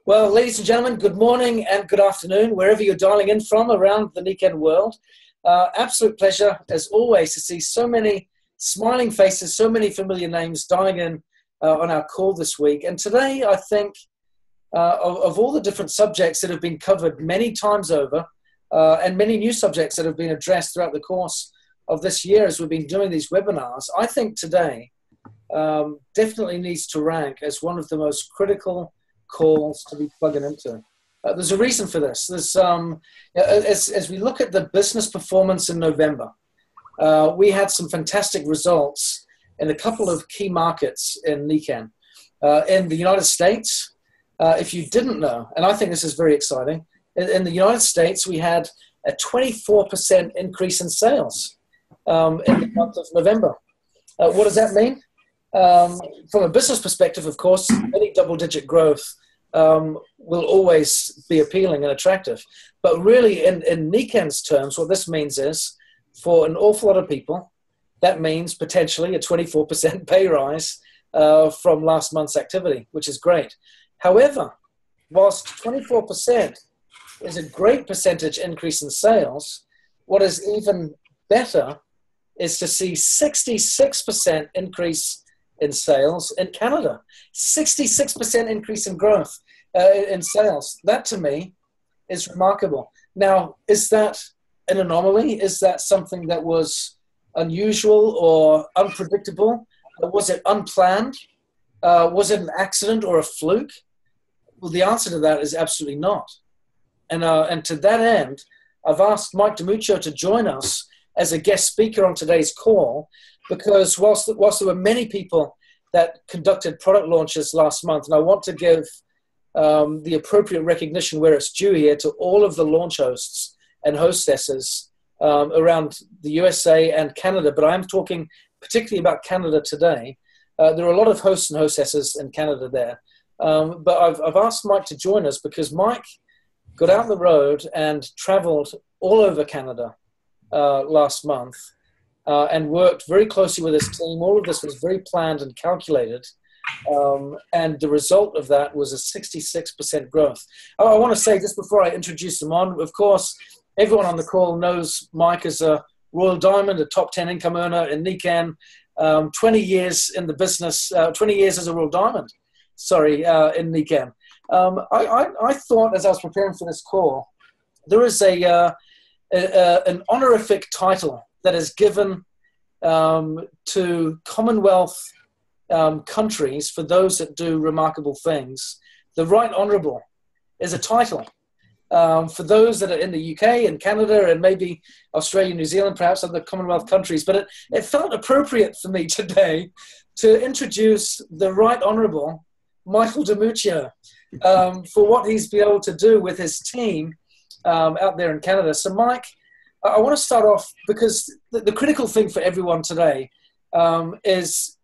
Well, ladies and gentlemen, good morning and good afternoon, wherever you're dialing in from around the Nikken world. Absolute pleasure, as always, to see so many smiling faces, so many familiar names dialing in on our call this week. And today, I think, of all the different subjects that have been covered many times over, and many new subjects that have been addressed throughout the course of this year as we've been doing these webinars, I think today definitely needs to rank as one of the most critical calls to be plugging into. There's a reason for this. There's, as we look at the business performance in November, we had some fantastic results in a couple of key markets in Nikken. In the United States, if you didn't know, and I think this is very exciting, in the United States, we had a 24% increase in sales in the month of November. What does that mean? From a business perspective, of course, any double-digit growth will always be appealing and attractive. But really, in Nikken's terms, what this means is, for an awful lot of people, that means potentially a 24% pay rise from last month's activity, which is great. However, whilst 24% is a great percentage increase in sales, what is even better is to see 66% increase in sales in Canada. 66% increase in growth in sales. That, to me, is remarkable. Now, is that an anomaly? Is that something that was unusual or unpredictable? Was it unplanned? Was it an accident or a fluke? Well, the answer to that is absolutely not. And to that end, I've asked Mike DiMuccio to join us as a guest speaker on today's call, because whilst there were many people that conducted product launches last month, and I want to give the appropriate recognition where it's due here to all of the launch hosts and hostesses around the USA and Canada, but I'm talking particularly about Canada today. There are a lot of hosts and hostesses in Canada there, but I've asked Mike to join us because Mike got out on the road and traveled all over Canada last month and worked very closely with his team. All of this was very planned and calculated, and the result of that was a 66% growth. I want to say, just before I introduce them on, of course, everyone on the call knows Mike as a Royal Diamond, a top 10 income earner in Nikken, 20 years in the business, 20 years as a Royal Diamond, in Nikken. I thought, as I was preparing for this call, there is an honorific title that is given to Commonwealth countries for those that do remarkable things. The Right Honourable is a title for those that are in the UK and Canada and maybe Australia, New Zealand, perhaps other Commonwealth countries. But it felt appropriate for me today to introduce the Right Honourable Michael DiMuccio for what he's been able to do with his team out there in Canada. So, Mike, I want to start off because the critical thing for everyone today is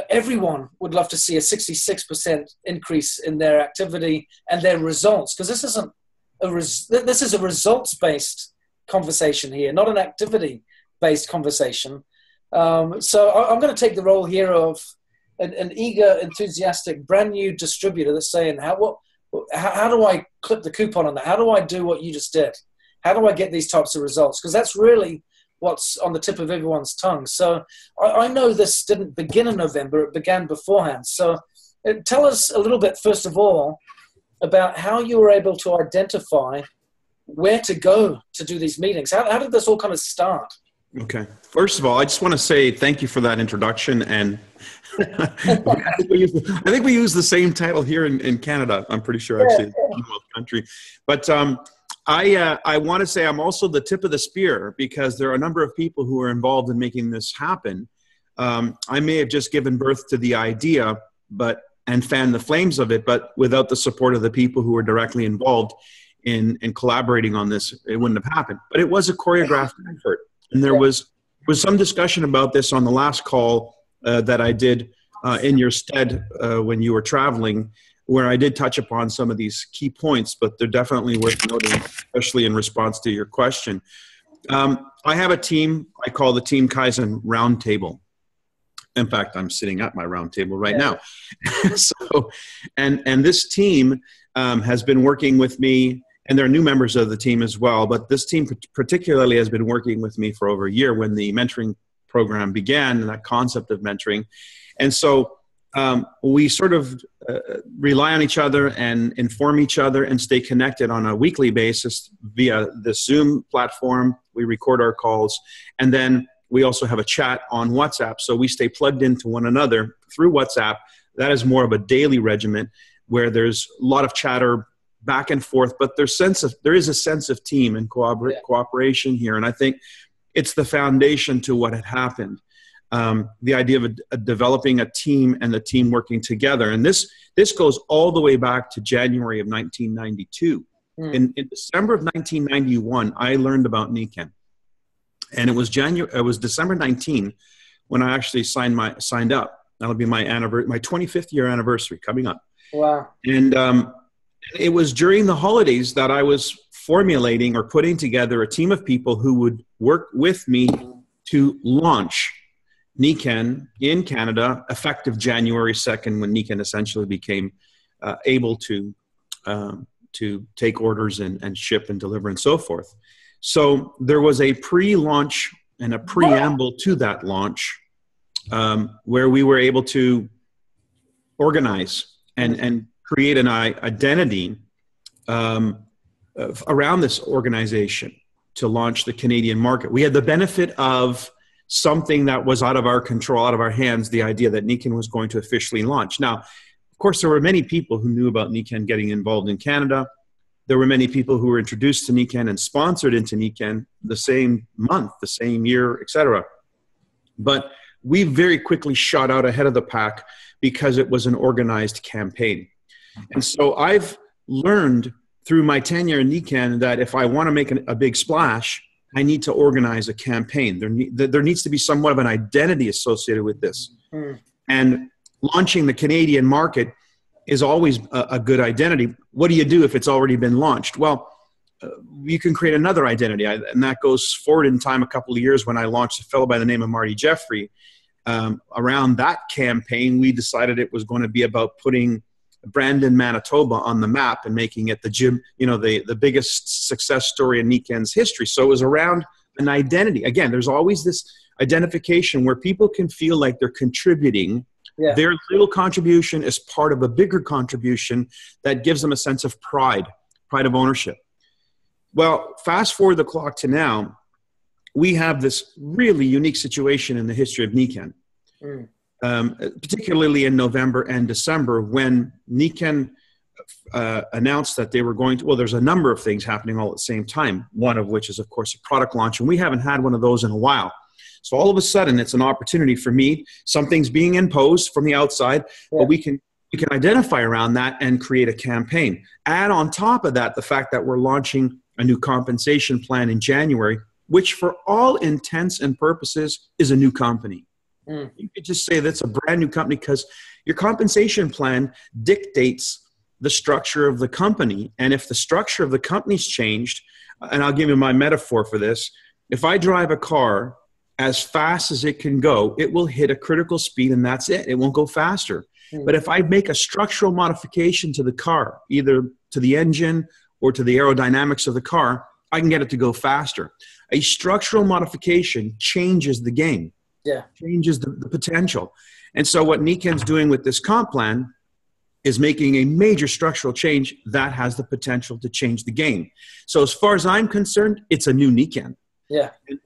everyone would love to see a 66% increase in their activity and their results, because this is a results-based conversation here, not an activity-based conversation. So I'm going to take the role here of an eager, enthusiastic, brand new distributor that's saying, how do I clip the coupon on that? How do I do what you just did? How do I get these types of results? Because that's really what's on the tip of everyone's tongue. So I know this didn't begin in November. It began beforehand. So tell us a little bit, first of all, about how you were able to identify where to go to do these meetings. How did this all kind of start? Okay. First of all, I just want to say thank you for that introduction. And I think we use the same title here in Canada. I'm pretty sure, actually, in the country. But I want to say I'm also the tip of the spear, because there are a number of people who are involved in making this happen. I may have just given birth to the idea and fanned the flames of it, but without the support of the people who were directly involved in collaborating on this, it wouldn't have happened. But it was a choreographed effort. And there was some discussion about this on the last call that I did in your stead when you were traveling, where I did touch upon some of these key points, but they're definitely worth noting, especially in response to your question. I have a team I call the Team Kaizen Roundtable. In fact, I'm sitting at my round table right now. So, and this team has been working with me, and there are new members of the team as well, but this team particularly has been working with me for over a year when the mentoring program began, and that concept of mentoring. And so we sort of rely on each other and inform each other and stay connected on a weekly basis via the Zoom platform. We record our calls, and then we also have a chat on WhatsApp. So we stay plugged into one another through WhatsApp. That is more of a daily regimen where there's a lot of chatter back and forth, but there is a sense of team and cooperation here. And I think it's the foundation to what had happened. The idea of developing a team and the team working together. And this goes all the way back to January of 1992. In December of 1991, I learned about Nikken. And it was December 19 when I actually signed up. That'll be my 25th year anniversary coming up. Wow. And it was during the holidays that I was formulating or putting together a team of people who would work with me to launch Nikken in Canada, effective January 2nd, when Nikken essentially became able to take orders and ship and deliver and so forth. So there was a pre-launch and a preamble to that launch where we were able to organize and create an identity around this organization to launch the Canadian market. We had the benefit of something that was out of our control, out of our hands, the idea that Nikken was going to officially launch. Now, of course, there were many people who knew about Nikken getting involved in Canada. There were many people who were introduced to Nikken and sponsored into Nikken the same month, the same year, etc. But we very quickly shot out ahead of the pack because it was an organized campaign. And so I've learned through my tenure in Nikken that if I want to make a big splash, I need to organize a campaign. There needs to be somewhat of an identity associated with this. And launching the Canadian market is always a good identity. What do you do if it's already been launched? Well, you can create another identity. And that goes forward in time a couple of years when I launched a fellow by the name of Marty Jeffrey. Around that campaign, we decided it was going to be about putting Brandon, Manitoba on the map and making it the biggest success story in Nikken's history. So it was around an identity. Again, there's always this identification where people can feel like they're contributing. Their little contribution is part of a bigger contribution that gives them a sense of pride of ownership. Well, fast forward the clock to now, we have this really unique situation in the history of Nikken. Particularly in November and December, when Nikken announced that they were going to, well, there's a number of things happening all at the same time, one of which is, of course, a product launch, and we haven't had one of those in a while. So all of a sudden, it's an opportunity for me. Something's being imposed from the outside, but we can identify around that and create a campaign. Add on top of that the fact that we're launching a new compensation plan in January, which for all intents and purposes is a new company. You could just say that's a brand new company because your compensation plan dictates the structure of the company. And if the structure of the company's changed, and I'll give you my metaphor for this, if I drive a car as fast as it can go, it will hit a critical speed and that's it. It won't go faster. But if I make a structural modification to the car, either to the engine or to the aerodynamics of the car, I can get it to go faster. A structural modification changes the game. Changes the potential. And so what Nikken's doing with this comp plan is making a major structural change that has the potential to change the game. So as far as I'm concerned, it's a new Nikken.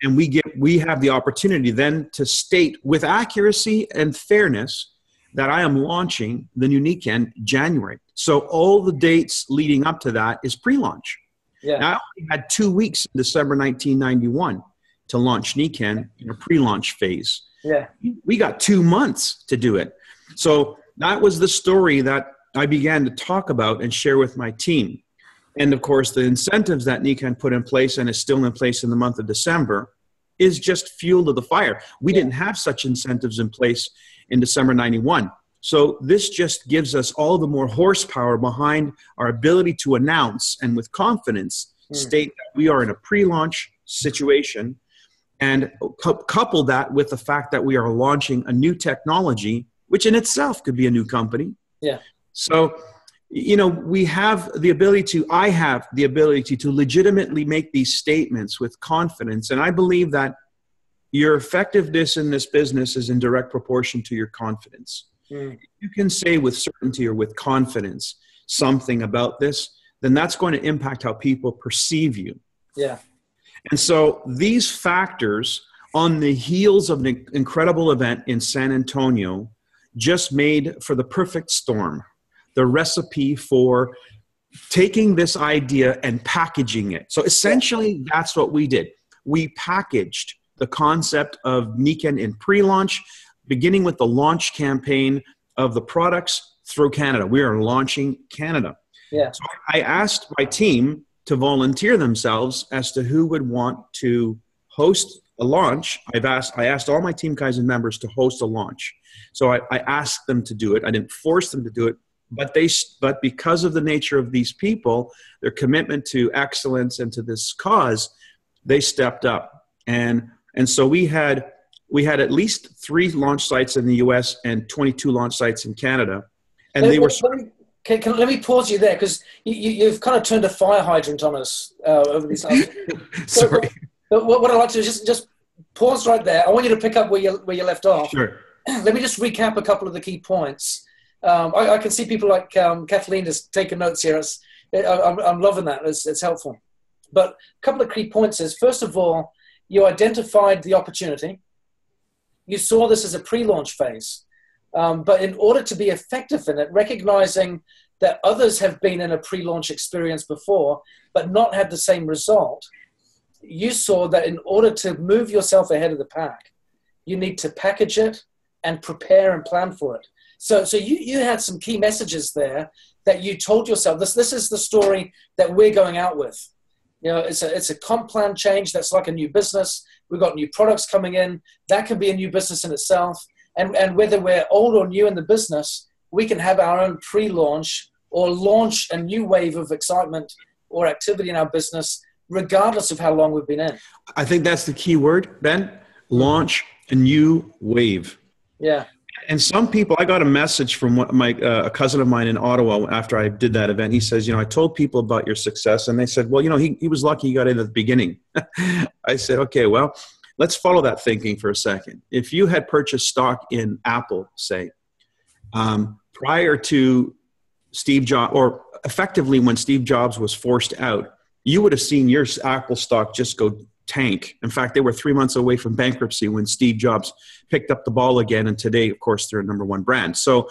And we have the opportunity then to state with accuracy and fairness that I am launching the new Nikken January. So all the dates leading up to that is pre-launch. Now, I only had 2 weeks in December 1991 to launch Nikken in a pre-launch phase. We got 2 months to do it. So that was the story that I began to talk about and share with my team. And of course, the incentives that Nikken put in place and is still in place in the month of December is just fuel to the fire. We didn't have such incentives in place in December 91. So this just gives us all the more horsepower behind our ability to announce and with confidence state that we are in a pre-launch situation. And couple that with the fact that we are launching a new technology, which in itself could be a new company. Yeah. So, we have the ability I have the ability to legitimately make these statements with confidence. And I believe that your effectiveness in this business is in direct proportion to your confidence. Mm. You can say with certainty or with confidence something about this, then that's going to impact how people perceive you. Yeah. And so these factors on the heels of an incredible event in San Antonio just made for the perfect storm, the recipe for taking this idea and packaging it. So essentially, that's what we did. We packaged the concept of Nikken in pre-launch, beginning with the launch campaign of the products through Canada. We are launching Canada. Yeah. So I asked my team to volunteer themselves as to who would want to host a launch. I asked all my team guys and members to host a launch. So I asked them to do it. I didn't force them to do it, but because of the nature of these people, their commitment to excellence and to this cause, they stepped up. And so we had at least 3 launch sites in the US and 22 launch sites in Canada. And they were... Let me pause you there, because you've kind of turned a fire hydrant on us over these last... Sorry. But what I'd like to do is just pause right there. I want you to pick up where you left off. Sure. Let me just recap a couple of the key points. I can see people like Kathleen just taking notes here. I'm loving that. It's helpful. But a couple of key points is, first of all, you identified the opportunity. You saw this as a pre-launch phase. But in order to be effective in it, recognizing that others have been in a pre-launch experience before, but not had the same result, you saw that in order to move yourself ahead of the pack, you need to package it and prepare and plan for it. So you had some key messages there that you told yourself. This is the story that we're going out with. It's a comp plan change that's like a new business. We've got new products coming in. That could be a new business in itself. And whether we're old or new in the business, we can have our own pre-launch or launch a new wave of excitement or activity in our business, regardless of how long we've been in. I think that's the key word, Ben. Launch a new wave. Yeah. And some people, I got a message from a cousin of mine in Ottawa after I did that event. He says, I told people about your success, and they said, well, he was lucky he got in at the beginning. I said, okay, well, let's follow that thinking for a second. If you had purchased stock in Apple, say, prior to Steve Jobs, or effectively when Steve Jobs was forced out, you would have seen your Apple stock just go tank. In fact, they were 3 months away from bankruptcy when Steve Jobs picked up the ball again. And today, of course, they're a #1 brand. So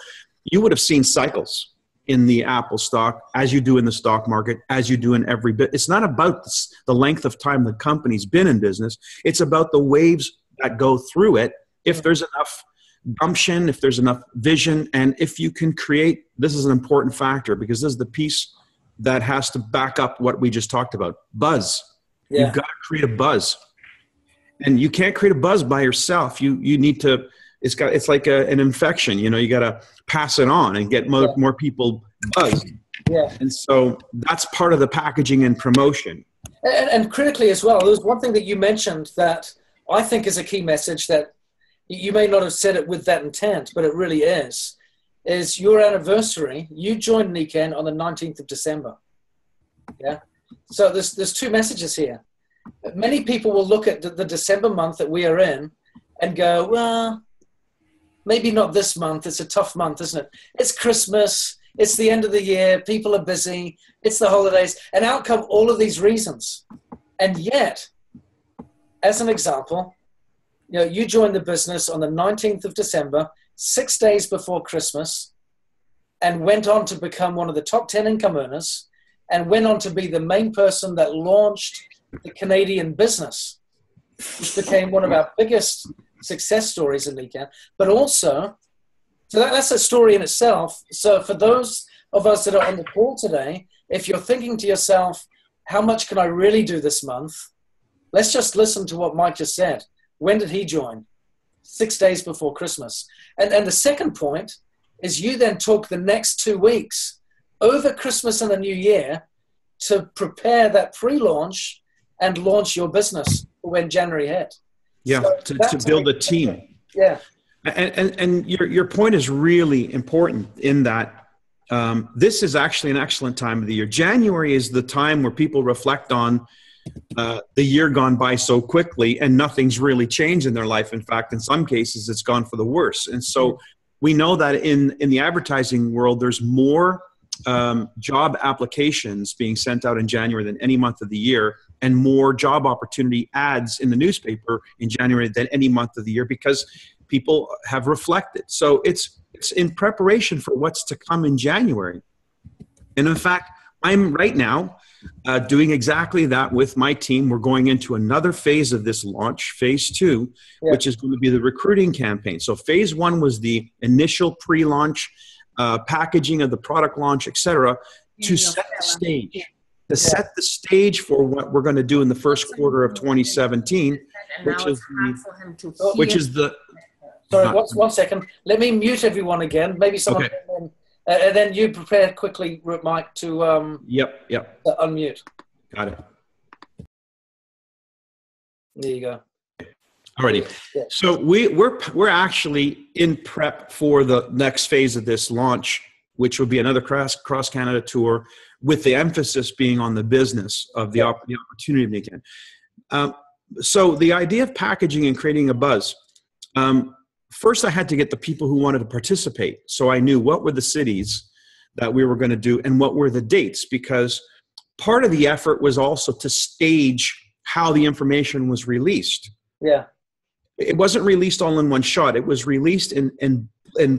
you would have seen cycles in the Apple stock, as you do in the stock market, as you do in every bit. It's not about the length of time the company's been in business. It's about the waves that go through it. If there's enough gumption, if there's enough vision, and if you can create, this is an important factor, because this is the piece that has to back up what we just talked about. Buzz. Yeah. You've got to create a buzz. And you can't create a buzz by yourself. You need to, it's like an infection, you got to pass it on and get more people buzzed. Yeah. And so that's part of the packaging and promotion. And critically as well, there's one thing that you mentioned that I think is a key message that you may not have said it with that intent, but it really is your anniversary. You joined Nikken on the 19th of December. Yeah. So there's 2 messages here. Many people will look at the December month that we are in and go, well, maybe not this month. It's a tough month, isn't it? It's Christmas. It's the end of the year. People are busy. It's the holidays. And out come all of these reasons. And yet, as an example, you joined the business on the 19th of December, 6 days before Christmas, and went on to become one of the top 10 income earners, and went on to be the main person that launched the Canadian business, which became one of our biggest success stories in Nikken. But also, so that's a story in itself. So for those of us that are on the call today, if you're thinking to yourself, how much can I really do this month? Let's just listen to what Mike just said. When did he join? 6 days before Christmas. And the second point is you then took the next 2 weeks over Christmas and the New Year to prepare that pre-launch and launch your business when January hit. Yeah, So to build a team. Yeah. And your point is really important in that this is actually an excellent time of the year. January is the time where people reflect on the year gone by so quickly, and nothing's really changed in their life. In fact, in some cases, it's gone for the worse. And so we know that in the advertising world, there's more job applications being sent out in January than any month of the year, and more job opportunity ads in the newspaper in January than any month of the year, because people have reflected. So it's in preparation for what's to come in January. And in fact, I'm right now doing exactly that with my team. We're going into another phase of this launch, phase 2, which is going to be the recruiting campaign. So phase 1 was the initial pre-launch packaging of the product launch, etc., to set the stage. To set the stage for what we're going to do in the first quarter of 2017, which is the. Sorry, one second. Let me mute everyone again. Maybe someone. Okay. And then you prepare quickly, Mike, to Yep. To unmute. Got it. There you go. Alrighty. Yeah. So we're actually in prep for the next phase of this launch, which will be another cross Canada tour, with the emphasis being on the business of the opportunity of Nikken. So the idea of packaging and creating a buzz. First, I had to get the people who wanted to participate. So I knew what were the cities that we were going to do and what were the dates, because part of the effort was also to stage how the information was released. Yeah. It wasn't released all in one shot. It was released in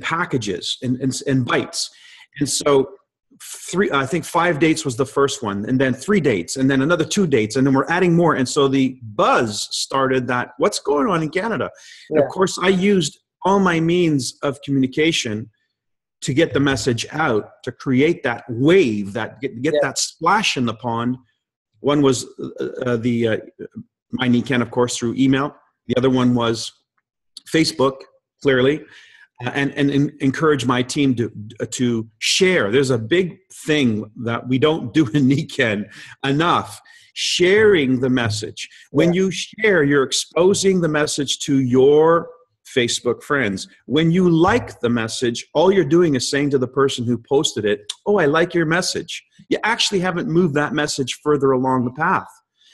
packages, in bites. And so I think 5 dates was the first one, and then 3 dates, and then another 2 dates, and then we're adding more. And so the buzz started that, what's going on in Canada? Yeah. Of course, I used all my means of communication to get the message out, to create that wave, that get that splash in the pond. One was my Nikken, of course, through email. The other one was Facebook, clearly. And encourage my team to share. There's a big thing that we don't do in Nikken enough, sharing the message. When you share, you're exposing the message to your Facebook friends. When you like the message, all you're doing is saying to the person who posted it, oh, I like your message. You actually haven't moved that message further along the path.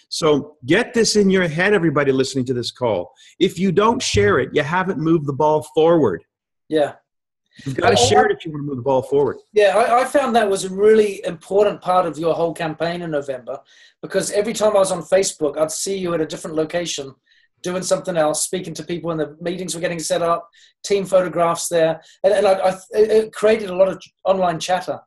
So get this in your head, everybody listening to this call. If you don't share it, you haven't moved the ball forward. Yeah. You've got to share it if you want to move the ball forward. Yeah, I found that was a really important part of your whole campaign in November, because every time I was on Facebook, I'd see you at a different location doing something else, speaking to people, and the meetings were getting set up, team photographs there. And it created a lot of online chatter.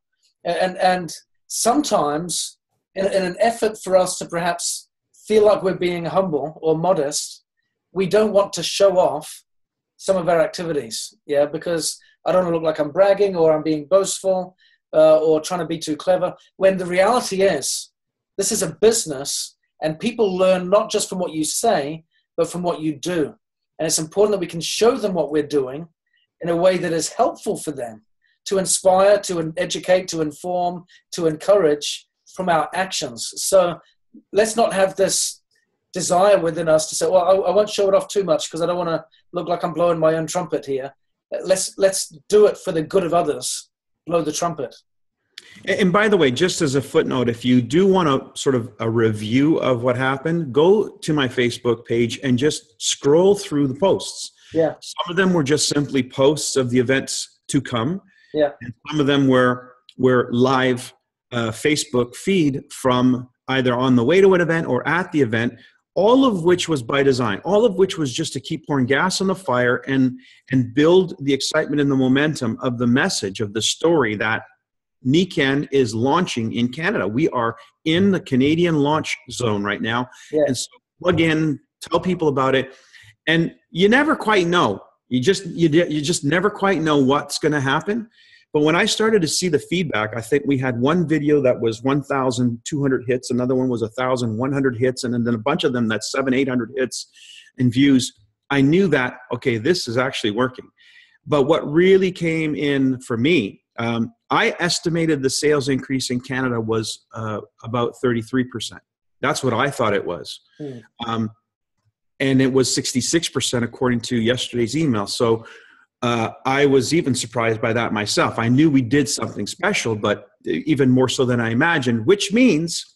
And sometimes in an effort for us to perhaps feel like we're being humble or modest, we don't want to show off some of our activities, because I don't want to look like I'm bragging or I'm being boastful or trying to be too clever, when the reality is this is a business, and people learn not just from what you say, but from what you do. And it's important that we can show them what we're doing in a way that is helpful for them, to inspire, to educate, to inform, to encourage from our actions. So let's not have this desire within us to say, well, I won't show it off too much because I don't want to look like I'm blowing my own trumpet here. Let's do it for the good of others. Blow the trumpet. And by the way, just as a footnote, if you do want a sort of a review of what happened, go to my Facebook page and just scroll through the posts. Yeah. Some of them were just simply posts of the events to come. Yeah. And some of them were live Facebook feed from either on the way to an event or at the event, all of which was by design, all of which was just to keep pouring gas on the fire and build the excitement and the momentum of the message, of the story that Nikken is launching in Canada. We are in the Canadian launch zone right now. Yeah. And so plug in, tell people about it. And you never quite know. You just never quite know what's going to happen. But when I started to see the feedback, I think we had one video that was 1,200 hits, another one was 1,100 hits, and then a bunch of them that's 700-800 hits and views. I knew that, okay, this is actually working. But what really came in for me, I estimated the sales increase in Canada was about 33%. That's what I thought it was. and it was 66% according to yesterday's email. So I was even surprised by that myself. I knew we did something special, but even more so than I imagined, which means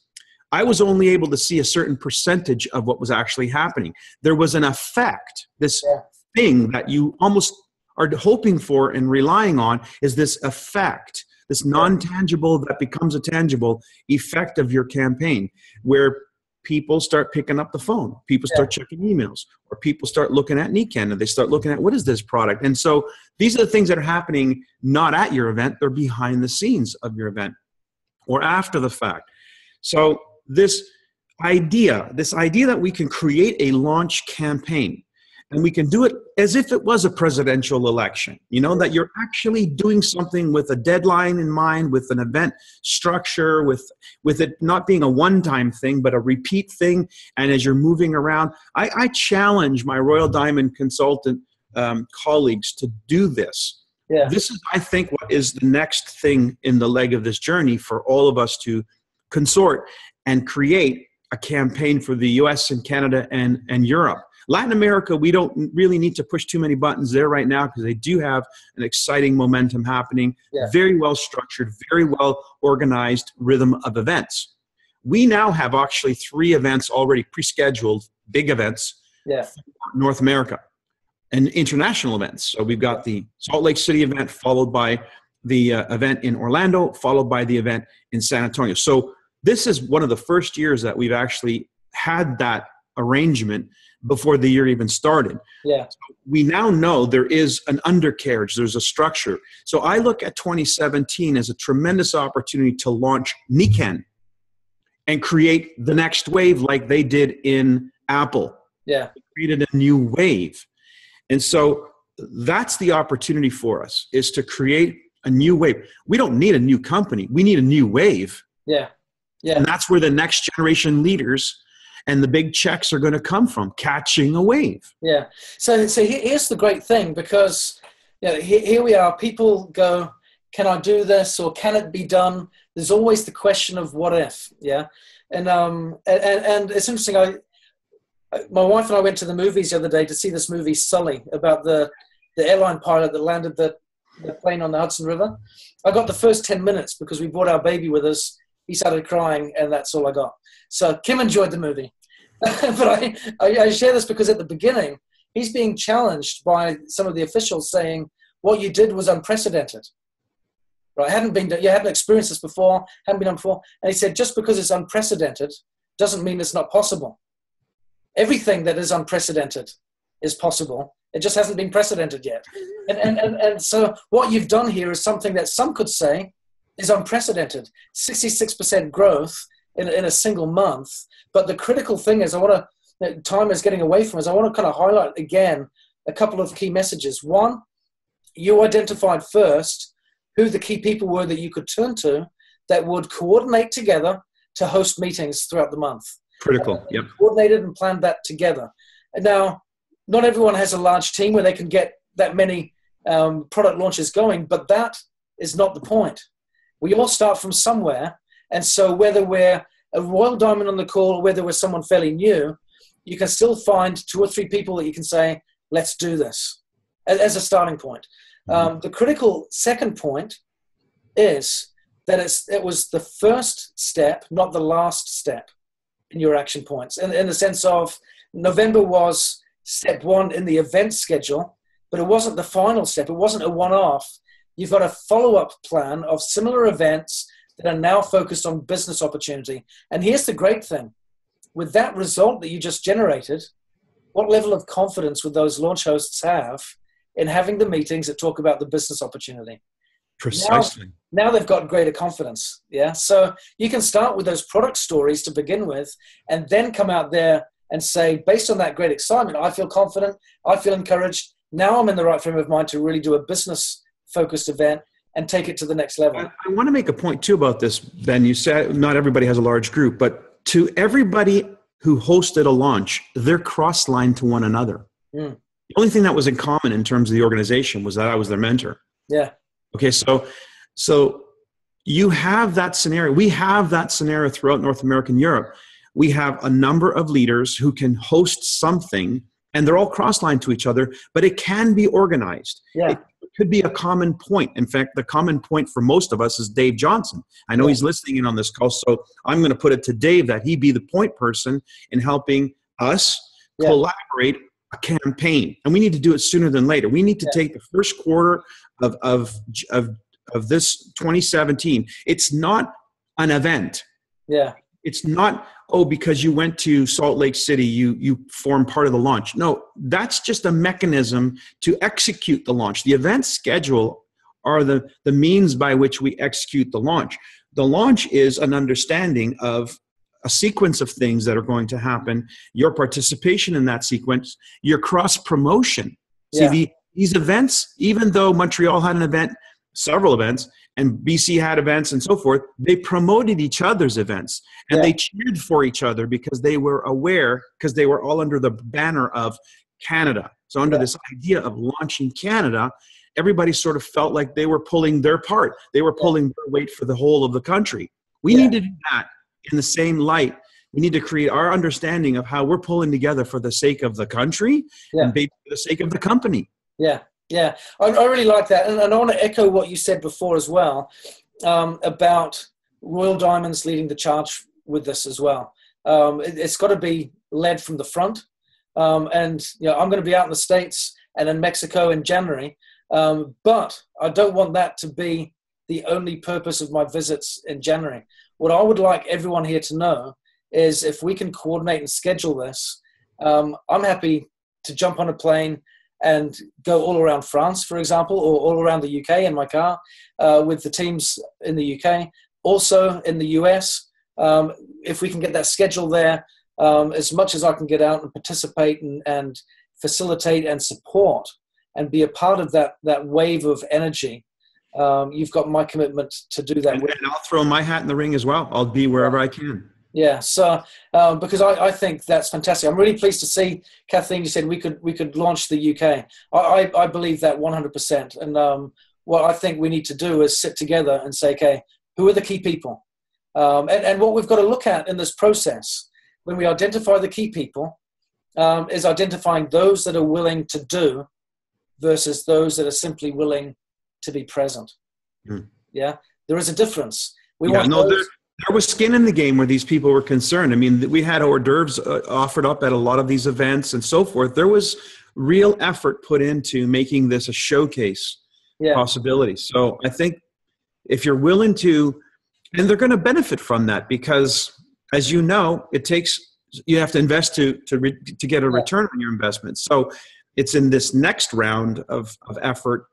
I was only able to see a certain percentage of what was actually happening. There was an effect, this thing that you almost are hoping for and relying on is this effect, this non-tangible that becomes a tangible effect of your campaign, where people start picking up the phone, people start checking emails, or people start looking at Nikken and they start looking at what is this product. And so these are the things that are happening not at your event, they're behind the scenes of your event or after the fact. So this idea that we can create a launch campaign and we can do it as if it was a presidential election, that you're actually doing something with a deadline in mind, with an event structure, with it not being a one-time thing, but a repeat thing. And as you're moving around, I challenge my Royal Diamond consultant colleagues to do this. Yeah. This is, I think, what is the next thing in the leg of this journey for all of us to consort and create a campaign for the US and Canada and Europe. Latin America, we don't really need to push too many buttons there right now because they do have an exciting momentum happening, very well structured, very well organized rhythm of events. We now have actually 3 events already pre-scheduled, big events, for North America and international events. So we've got the Salt Lake City event followed by the event in Orlando, followed by the event in San Antonio. So this is one of the first years that we've actually had that arrangement before the year even started. Yeah. So we now know there is an undercarriage, there's a structure. So I look at 2017 as a tremendous opportunity to launch Nikken and create the next wave like they did in Apple. Yeah. They created a new wave. And so that's the opportunity for us, is to create a new wave. We don't need a new company. We need a new wave. Yeah. Yeah. And that's where the next generation leaders and the big checks are going to come from, catching a wave. Yeah. So here's the great thing, because here we are. People go, can I do this, or can it be done? There's always the question of what if. Yeah. And it's interesting. My wife and I went to the movies the other day to see this movie Sully, about the airline pilot that landed the plane on the Hudson River. I got the first 10 minutes because we brought our baby with us. He started crying, and that's all I got. So Kim enjoyed the movie. But I share this because at the beginning, he's being challenged by some of the officials saying, what you did was unprecedented. Right? You hadn't experienced this before, hadn't been done before. And he said, just because it's unprecedented doesn't mean it's not possible. Everything that is unprecedented is possible. It just hasn't been precedented yet. And so what you've done here is something that some could say is unprecedented. 66% growth in a single month. But the critical thing is, time is getting away from us. I want to kind of highlight again a couple of key messages. One, you identified first who the key people were that you could turn to that would coordinate together to host meetings throughout the month. Critical, yep. Coordinated and planned that together. And now, not everyone has a large team where they can get that many product launches going, but that is not the point. We all start from somewhere, and so whether we're a Royal Diamond on the call or whether we're someone fairly new, you can still find 2 or 3 people that you can say, let's do this, as a starting point. The critical second point is that it was the first step, not the last step in your action points. In the sense of November was step 1 in the event schedule, but it wasn't the final step. It wasn't a one-off. You've got a follow-up plan of similar events that are now focused on business opportunity. And here's the great thing. With that result that you just generated, what level of confidence would those launch hosts have in having the meetings that talk about the business opportunity? Precisely. Now they've got greater confidence. Yeah. So you can start with those product stories to begin with, and then come out there and say, based on that great excitement, I feel confident, I feel encouraged. Now I'm in the right frame of mind to really do a business-focused event and take it to the next level. I want to make a point too about this, Ben. You said not everybody has a large group, but to everybody who hosted a launch, they're cross-lined to one another. The only thing that was in common in terms of the organization was that I was their mentor. Yeah. Okay, so you have that scenario. We have that scenario throughout North America and Europe. we have a number of leaders who can host something, and they're all cross-lined to each other, but it can be organized. Yeah. It could be a common point. In fact, the common point for most of us is Dave Johnson. I know he's listening in on this call, so I'm going to put it to Dave that he be the point person in helping us collaborate a campaign. And we need to do it sooner than later. We need to take the first quarter of this 2017. It's not an event. Yeah. It's not, because you went to Salt Lake City, you formed part of the launch. No, that's just a mechanism to execute the launch. The event schedule are the means by which we execute the launch. The launch is an understanding of a sequence of things that are going to happen, your participation in that sequence, your cross-promotion. See, these events, even though Montreal had an event, several events, and BC had events and so forth, they promoted each other's events, and they cheered for each other because they were aware, because they were all under the banner of Canada. So under this idea of launching Canada, everybody sort of felt like they were pulling their part. They were pulling their weight for the whole of the country. We need to do that in the same light. We need to create our understanding of how we're pulling together for the sake of the country and maybe for the sake of the company. Yeah, I really like that. And I want to echo what you said before as well, about Royal Diamonds leading the charge with this as well. It's got to be led from the front. And I'm going to be out in the States and in Mexico in January. But I don't want that to be the only purpose of my visits in January. What I would like everyone here to know is if we can coordinate and schedule this, I'm happy to jump on a plane and go all around France, for example, or all around the UK in my car with the teams in the UK. Also in the US, if we can get that schedule there, as much as I can get out and participate and facilitate and support and be a part of that wave of energy, you've got my commitment to do that. And I'll throw my hat in the ring as well. I'll be wherever I can. Yeah, so because I think that's fantastic. I'm really pleased to see, Kathleen, you said we could launch the UK. I believe that 100%. And what I think we need to do is sit together and say, okay, who are the key people? And what we've got to look at in this process, when we identify the key people, is identifying those that are willing to do versus those that are simply willing to be present. Yeah, there is a difference. There was skin in the game where these people were concerned. I mean, we had hors d'oeuvres offered up at a lot of these events and so forth. There was real effort put into making this a showcase possibility. So I think if you're willing to, and they're going to benefit from that because, as you know, you have to invest to get a return on your investment. So it's in this next round of effort,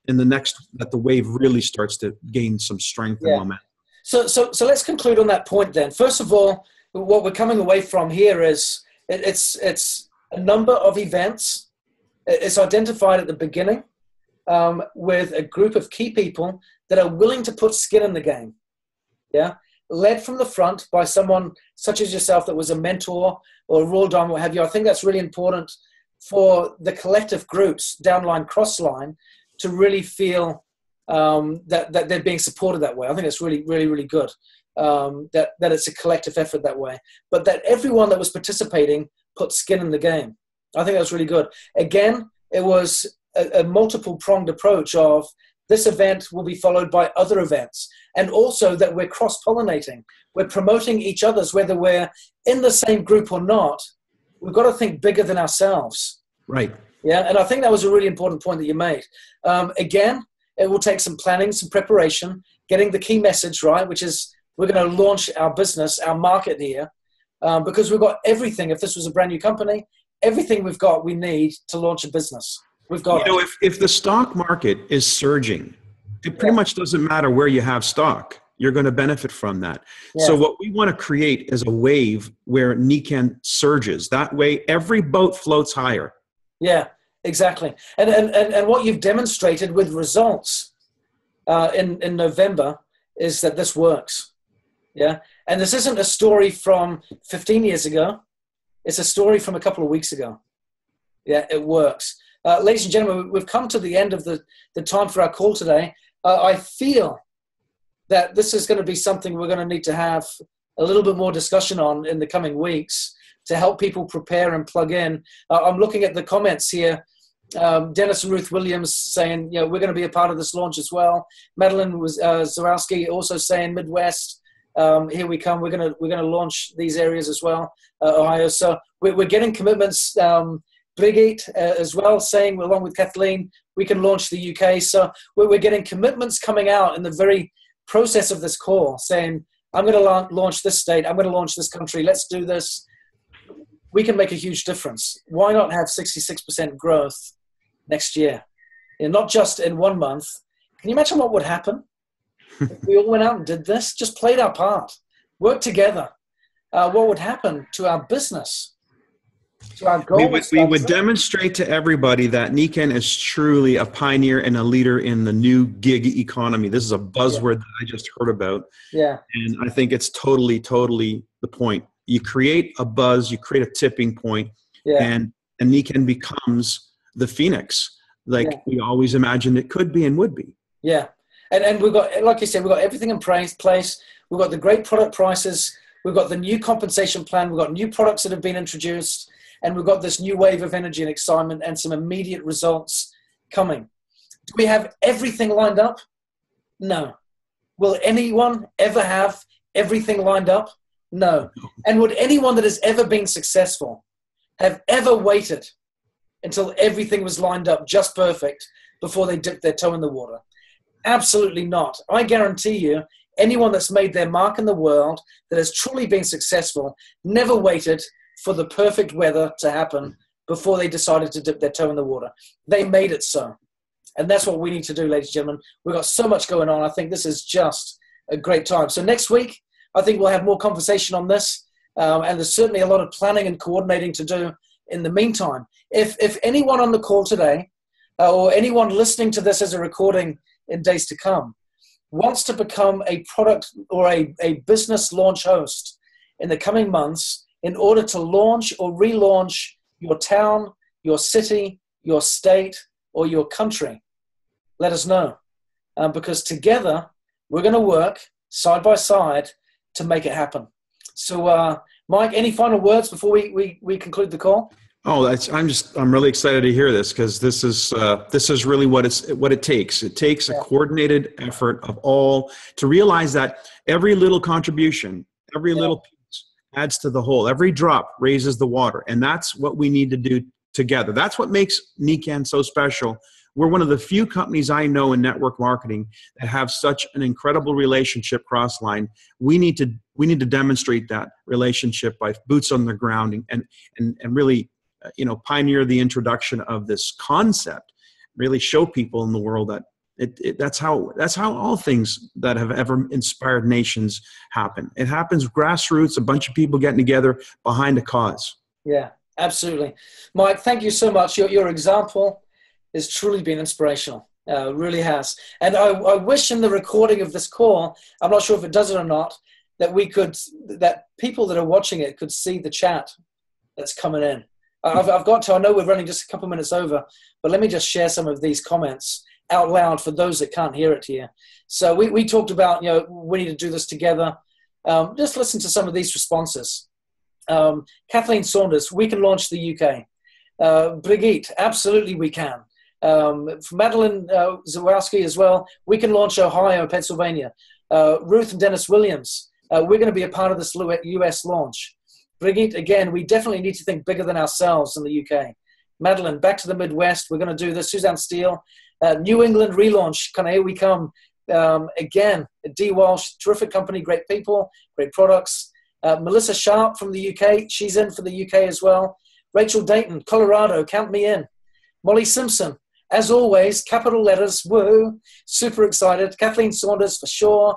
that the wave really starts to gain some strength and momentum. So let's conclude on that point then. First of all, what we're coming away from here is it's a number of events. It's identified at the beginning with a group of key people that are willing to put skin in the game. Yeah, led from the front by someone such as yourself that was a mentor or a Royal Diamond, what have you. I think that's really important for the collective groups, downline, crossline, to really feel that they're being supported that way. I think it's really, really, really good that it's a collective effort that way. But that everyone that was participating put skin in the game. I think that was really good. Again, it was a multiple-pronged approach of this event will be followed by other events. And also that we're cross-pollinating. We're promoting each other's, whether we're in the same group or not. We've got to think bigger than ourselves. Right. Yeah, and I think that was a really important point that you made. Again, it will take some planning, some preparation, getting the key message right, which is we're going to launch our business, our market here, because we've got everything. If this was a brand new company, everything we need to launch a business. We've got if the stock market is surging, it pretty much doesn't matter where you have stock. You're going to benefit from that. Yeah. So what we want to create is a wave where Nikken surges. That way, every boat floats higher. Yeah. Exactly. And what you've demonstrated with results in November is that this works. Yeah. And this isn't a story from 15 years ago. It's a story from a couple of weeks ago. Yeah, it works. Ladies and gentlemen, we've come to the end of the time for our call today. I feel that this is going to be something we're going to need to have a little bit more discussion on in the coming weeks to help people prepare and plug in. I'm looking at the comments here. Dennis and Ruth Williams saying, we're going to be a part of this launch as well. Madeline Zawalski also saying Midwest. Here we come. We're going to launch these areas as well, Ohio. So we're getting commitments. Brigitte as well saying, along with Kathleen, we can launch the UK. So we're getting commitments coming out in the very process of this call, saying, I'm going to launch this state. I'm going to launch this country. Let's do this. We can make a huge difference. Why not have 66% growth next year? Not just in 1 month. Can you imagine what would happen if we all went out and did this? Just played our part, worked together. What would happen to our business, to our goals? We would demonstrate to everybody that Nikken is truly a pioneer and a leader in the new gig economy. This is a buzzword that I just heard about. Yeah. And I think it's totally the point. You create a buzz, you create a tipping point, and Nikken becomes the phoenix, like we always imagined it could be and would be. Yeah. And we've got, like you said, we've got everything in place. We've got the great product prices. We've got the new compensation plan. We've got new products that have been introduced. And we've got this new wave of energy and excitement and some immediate results coming. Do we have everything lined up? No. Will anyone ever have everything lined up? No. And would anyone that has ever been successful have ever waited until everything was lined up just perfect before they dipped their toe in the water? Absolutely not. I guarantee you, anyone that's made their mark in the world, that has truly been successful, never waited for the perfect weather to happen before they decided to dip their toe in the water. They made it so. And that's what we need to do, ladies and gentlemen. We've got so much going on. I think this is just a great time. So next week, I think we'll have more conversation on this. And there's certainly a lot of planning and coordinating to do in the meantime. If anyone on the call today, or anyone listening to this as a recording in days to come, wants to become a product or a business launch host in the coming months in order to launch or relaunch your town, your city, your state, or your country, let us know. Because together, we're going to work side by side to make it happen. So, Mike, any final words before we conclude the call? Oh, I'm really excited to hear this, because this is really what it takes. It takes a coordinated effort of all to realize that every little contribution, every little piece adds to the whole. Every drop raises the water, and that's what we need to do together. That's what makes Nikken so special. We're one of the few companies I know in network marketing that have such an incredible relationship cross-line. We need to demonstrate that relationship by boots on the ground and really pioneer the introduction of this concept. Really show people in the world that that's how all things that have ever inspired nations happen. It happens grassroots, a bunch of people getting together behind a cause. Yeah, absolutely. Mike, thank you so much. Your example has truly been inspirational. Really has. And I wish in the recording of this call, I'm not sure if it does it or not, that people that are watching it could see the chat that's coming in. I know we're running just a couple minutes over, but let me just share some of these comments out loud for those that can't hear it here. So we talked about, we need to do this together. Just listen to some of these responses. Kathleen Saunders, we can launch the UK. Brigitte, absolutely we can. Madeline Zawalski as well, we can launch Ohio, Pennsylvania. Ruth and Dennis Williams, we're going to be a part of this US launch. Brigitte, again, we definitely need to think bigger than ourselves in the UK. Madeline, back to the Midwest, we're going to do this. Suzanne Steele, New England relaunch, kind of here we come. Again, D. Walsh, terrific company, great people, great products. Melissa Sharp from the UK, she's in for the UK as well. Rachel Dayton, Colorado, count me in. Molly Simpson, as always, capital letters, woo, super excited. Kathleen Saunders for sure.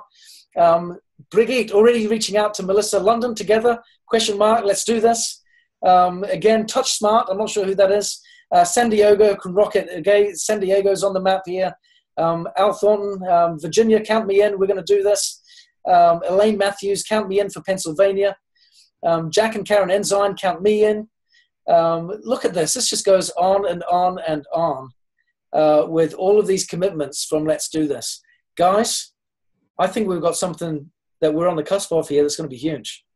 Brigitte, already reaching out to Melissa. London together, question mark, let's do this. Again, Touch Smart, I'm not sure who that is. San Diego can rock it again. San Diego's on the map here. Al Thornton, Virginia, count me in, we're going to do this. Elaine Matthews, count me in for Pennsylvania. Jack and Karen Ensign, count me in. Look at this just goes on and on and on with all of these commitments from Let's Do This. Guys, I think we've got something that we're on the cusp of here that's going to be huge.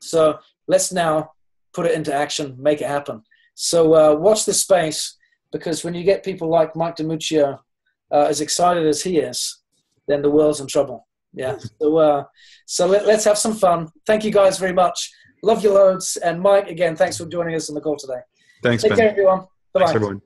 So let's now put it into action, make it happen. So watch this space, because when you get people like Mike DiMuccio as excited as he is, then the world's in trouble. Yeah. So let's have some fun. Thank you guys very much. Love you loads. And Mike, again, thanks for joining us on the call today. Thanks, Take Ben. care, everyone. Bye-bye. Thanks, everyone.